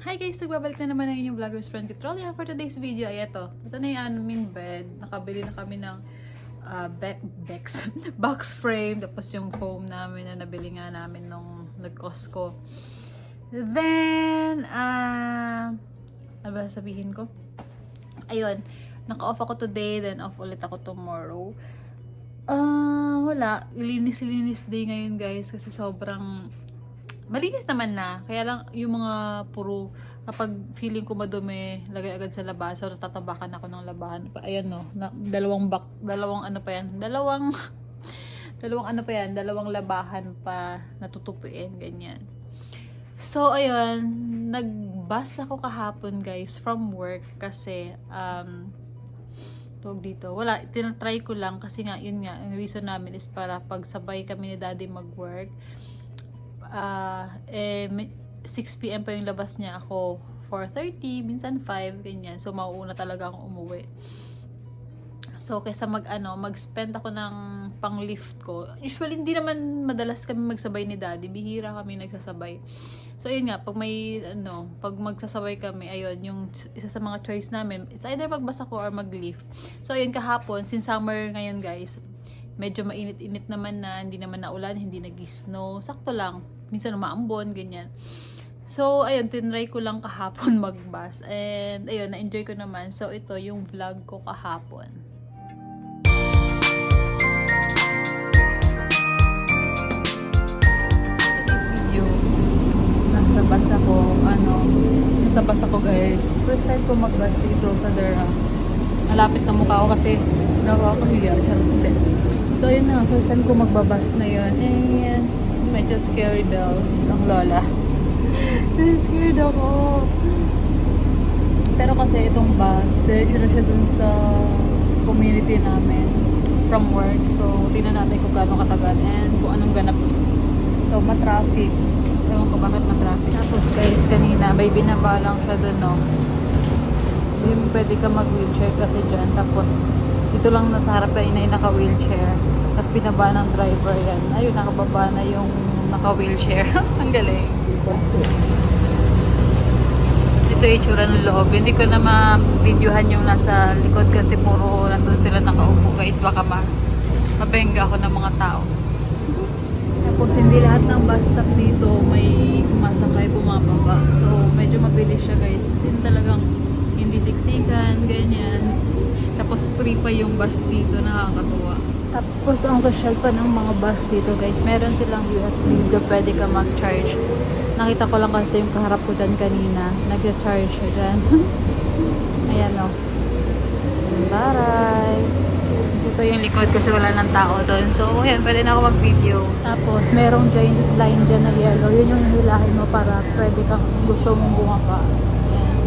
Hi guys! Nagbabalik na naman ang inyong vlogger's friend Petrolia. For today's video ay ito. Ito na yung aming bed. Nakabili na kami ng box frame. Tapos yung foam namin na nabili nga namin nung nag-Costco. Then, ano ba sabihin ko? Ayun. Naka-off ako today. Then off ulit ako tomorrow. Wala. Linis-linis day ngayon guys. Kasi sobrang malinis naman na. Kaya lang yung mga puro kapag feeling ko madumi, lagay agad sa labahan. So natatabakan ako ng labahan. Ayan no, dalawang ano pa yan. Dalawang ano pa yan, dalawang labahan pa natutupiin, ganyan. So ayun, nagbus ako kahapon guys from work kasi tawag dito. Wala, tinatry ko lang kasi nga yun nga, ang reason namin is para pagsabay kami ni daddy mag-work. 6 PM pa yung labas niya, ako 4:30, minsan 5, ganyan. So mauuna talaga akong umuwi. So kaysa mag-spend ako ng pang-lift ko. Usually hindi naman madalas kami magsabay ni daddy, bihira kami nagsasabay. So yun nga, pag pag magsasabay kami, ayun, yung isa sa mga choice namin, it's either magbasa ko or mag-lift. So ayun, kahapon, since summer ngayon guys, medyo mainit-init naman na, hindi naman naulan, hindi nag-snow, sakto lang. Minsan umaambon, ganyan. So, ayun, tinry ko lang kahapon mag-bus. And, ayun, na-enjoy ko naman. So, ito yung vlog ko kahapon. Today's video, nasa bus ako, guys. First time ko mag-bus dito sa Durham. Malapit na mukha ko kasi nakakahiya. Charot, hindi. So, ayun na, first time ko magbabas ngayon. And, medyo scary bells ang lola. Scared ako. Pero kasi itong bus, diretso na siya dun sa community namin from work. So, tingnan natin kung gaano katagal and kung anong ganap. So, matraffic. Ewan ko bakit matraffic. Tapos guys, kanina, may binaba lang siya dun, no? Hindi pwede ka mag-wheelchair kasi dyan. Tapos, dito lang nasa harap kanina yung naka-wheelchair. Tapos binaba ng driver yan. Ayun, nakababa na yung naka-wheelchair. Ang galing. Ito yung itsura ng loob. Hindi ko na ma-videohan yung nasa likod kasi puro nandun sila nakaupo guys. Baka mabengga ako ng mga tao. Tapos hindi lahat ng bus stop dito may sumasakay, bumababa. So medyo mabilis siya guys. Kasi talagang hindi siksikan, ganyan. Tapos free pa yung bus dito, nakakatuwa. Tapos ang social pa ng mga bus dito guys, meron silang USB na pwede ka mag-charge. Nakita ko lang kasi yung kaharap ko dyan kanina, nag-charge siya dyan. Ayan o. Taray! Ito yung likod kasi wala ng tao doon. So ayan, pwede na ako mag-video. Tapos merong line dyan na yellow. Yun yung hilahin mo para pwede kang gusto mong bumaba. Ayan.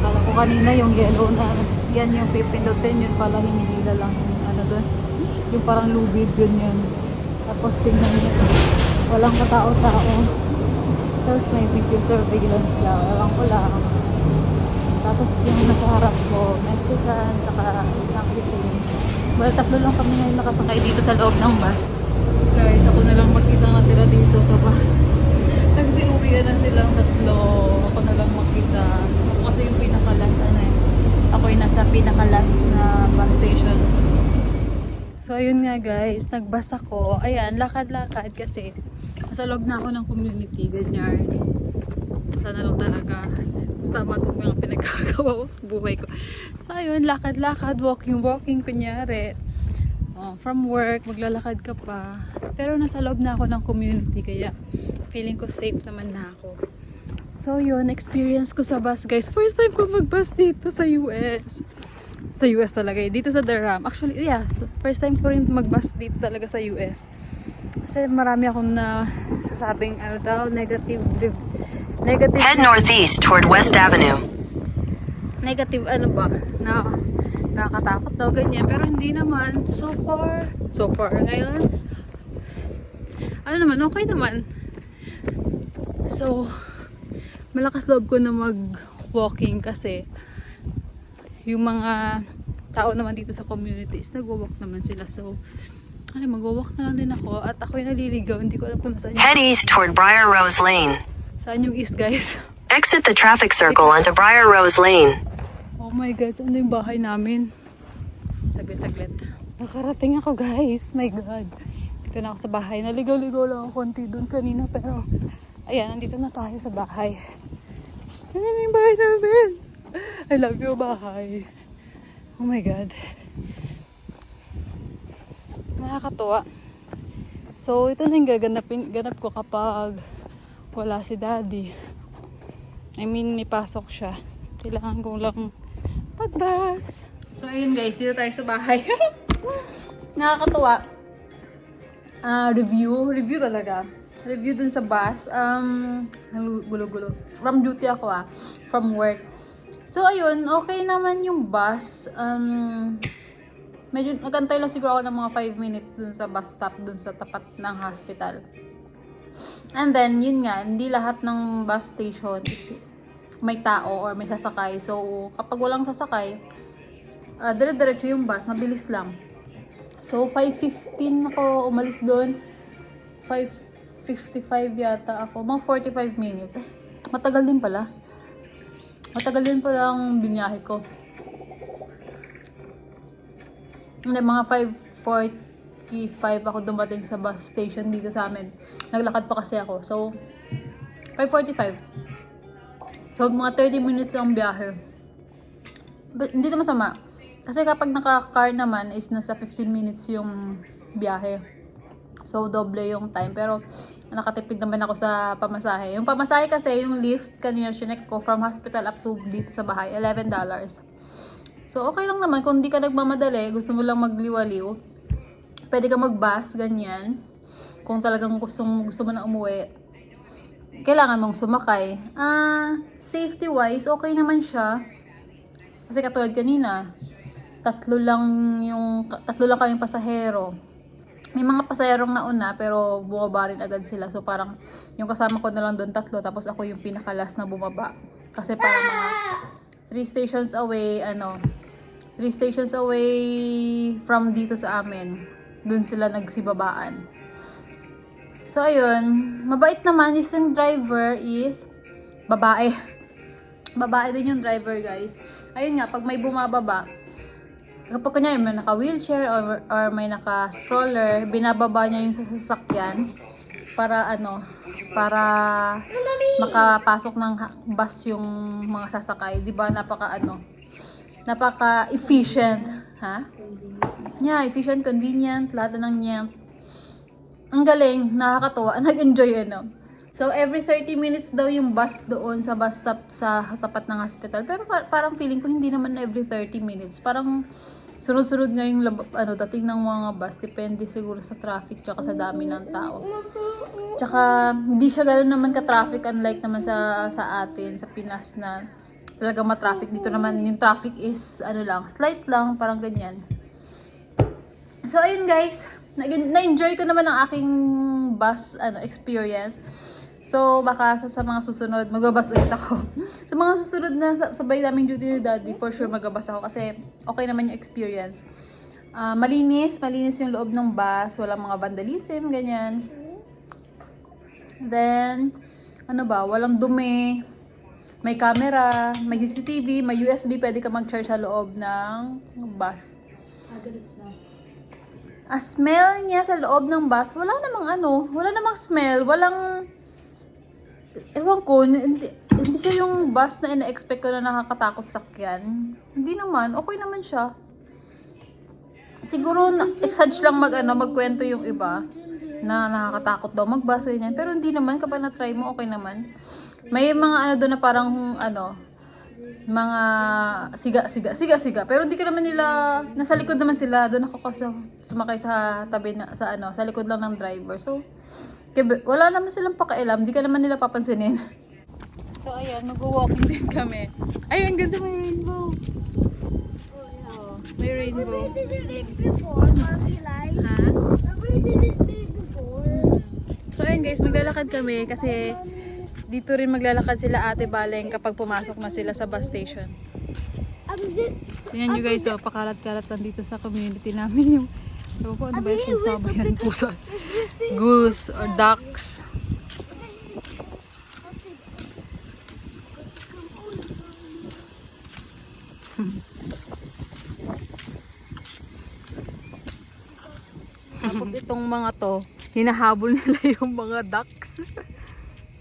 Kala ko kanina yung yellow na yan yung pipindutin, yun pala hinihila lang yung ano doon. Yung parang lubid yun. Tapos tingnan nyo, walang katao-tao. Tapos may video surveillance lang, ewan ko lang. Tapos yung nasa harap ko, Mexican, saka isang Pilipino. Well, tatlo lang kami ngayon nakasakay dito sa loob ng bus. Guys, ako na lang mag-isang natira dito sa bus. Kasi uwi na silang tatlo. Ako na lang mag-isa. Ako kasi yung pinakalas, ako yung nasa pinakalas na bus station. So, ayun nga guys, nagbus ako. Ayan, lakad-lakad kasi sa loob na ako ng community, ganyan. Sana lang talaga tama itong mga pinagkagawa ko sa buhay ko. So, ayun, lakad-lakad, walking, kunyari. From work, maglalakad ka pa. Pero nasa loob na ako ng community, kaya feeling ko safe naman na ako. So, yun, experience ko sa bus, guys. First time ko mag-bus dito sa US. Sa US talaga eh. Dito sa Durham. Actually, yes. First time ko rin mag-bus dito talaga sa US. Kasi marami akong sasabing negative. Head northeast toward West Avenue. Negative nakakatakot daw ganyan. Pero hindi naman. So far ngayon. Okay naman. So, malakas loob ko na mag-walking kasi yung mga tao naman dito sa communities, nag-walk naman sila. So, mag-walk na lang din ako. At ako yung naliligaw. Hindi ko alam kung saan Head east toward Briar Rose Lane. Saan yung east, guys? Exit the traffic circle onto Briar Rose Lane. Oh my God, ano yung bahay namin? Saglit. Nakarating ako guys, my God. Dito na ako sa bahay. Naligaw-ligaw lang ako konti doon kanina pero ayan, nandito na tayo sa bahay. Ano yung bahay namin? I love you, bahay. Oh my God. Nakakatuwa. So, ito na yung ganap ko kapag wala si daddy. I mean, may pasok siya. Kailangan ko lang magbus. So, ayun guys, dito tayo sa bahay. Nakakatuwa. Review talaga. Review dun sa bus. Gulo-gulo. From duty ako from work. So, ayun, okay naman yung bus. Medyo nagantay lang siguro ako ng mga 5 minutes dun sa bus stop, dun sa tapat ng hospital. And then, yun nga, hindi lahat ng bus station is may tao or may sasakay. So, kapag walang sasakay, dire-diretso yung bus, mabilis lang. So, 5:15 ako umalis doon. 5:55 yata ako. Mga 45 minutes. Matagal din pala. Matagal din pala ang biniyahe ko. Hindi, mga 5:45 ako dumating sa bus station dito sa amin. Naglakad pa kasi ako. So, 5:45. So, mga 30 minutes ang biyahe. But, hindi naman masama. Kasi kapag naka-car naman is nasa 15 minutes yung biyahe. So, doble yung time. Pero, nakatipid naman ako sa pamasahe. Yung pamasahe kasi, yung lift, kanina sinek ko from hospital up to dito sa bahay, $11. So, okay lang naman. Kung di ka nagmamadali, gusto mo lang magliwaliw, pwede ka mag-bus, ganyan. Kung talagang gusto mo na umuwi, kailangan mong sumakay. Safety-wise, okay naman siya. Kasi katulad kanina, tatlo lang kayong pasahero. May mga pasaherong nauna, pero bumaba rin agad sila. So, parang yung kasama ko na lang doon tatlo, tapos ako yung pinakalas na bumaba. Kasi parang mga 3 stations away from dito sa amin. Doon sila nagsibabaan. So, ayun. Mabait naman is yung driver is babae. Babae din yung driver, guys. Ayun nga, pag may bumababa, kapag kanya may naka-wheelchair or may naka-stroller, binababa niya yung sasakyan para makapasok ng bus yung mga sasakay. 'Di ba? Napaka-efficient, ha? Yeah, efficient, convenient, lahat ng niya. Ang galing, nakakatuwa, nag-enjoy So, every 30 minutes daw yung bus doon sa bus stop sa tapat ng hospital. Pero parang feeling ko hindi naman every 30 minutes. Parang sunod-sunod nga yung dating ng mga bus. Depende siguro sa traffic tsaka sa dami ng tao. Tsaka hindi siya gano'n naman ka-traffic unlike naman sa atin, sa Pinas na talagang ma-traffic. Dito naman yung traffic is slight lang, parang ganyan. So, ayun guys. Na-enjoy ko naman ang aking bus experience. So, baka sa mga susunod, magbabas ulit ako. Sa mga susunod na sabay namin duty ni daddy, for sure magbabas ako kasi okay naman yung experience. Malinis yung loob ng bus, walang mga vandalism, ganyan. Then, walang dumi, may camera, may CCTV, may USB, pwede ka mag-charge sa loob ng bus. Smell niya sa loob ng bus, wala namang smell, ewan ko, hindi siya yung bus na ina-expect ko na nakakatakot sakyan. Hindi naman, okay naman siya. Siguro, exage lang magkwento yung iba na nakakatakot daw mag-bus, ganyan. Pero hindi naman, kapag na-try mo, okay naman. May mga doon na parang, mga siga. Pero hindi ka naman nila, nasa likod naman sila. Doon ako kasi sumakay sa tabi sa likod lang ng driver. So, wala naman silang pakialam. Hindi ka naman nila papansinin. So, ayan, mag-walking din kami. Ayun, ganda, may rainbow. Oh, may rainbow. We did it before, Barbie light. Ha? We did it before. So, ayun guys, maglalakad kami kasi dito rin maglalakad sila Ate Baleng kapag pumasok na sila sa bus station. Tingnan nyo guys, pakalat-kalat lang dito sa community namin yung ano ba yung sama yan? Pusa. Goose or ducks. Tapos itong mga to, hinahabol nila yung mga ducks.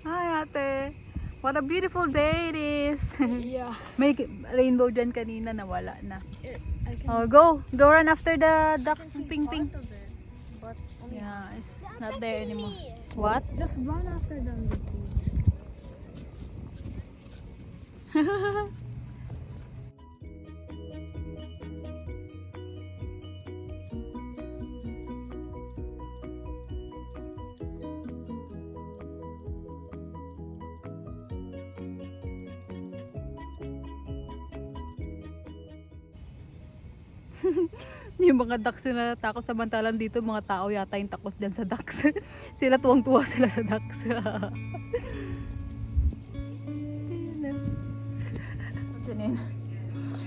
Hi ate! What a beautiful day it is! Yeah. May rainbow dyan kanina, nawala na. Oh, go! Go run after the ducks, ping ping. But Yeah, it's not there anymore. What? just run after them, please. Yung mga ducks yung natatakot, samantalang dito mga tao yata yung takot dyan sa ducks. Sila tuwang-tuwa sila sa ducks.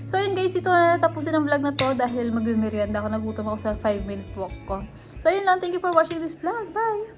So yun guys, ito na tapusin ang vlog na to dahil mag-merienda ako, nagutom ako sa 5 minutes walk ko. So yun lang, thank you for watching this vlog. Bye!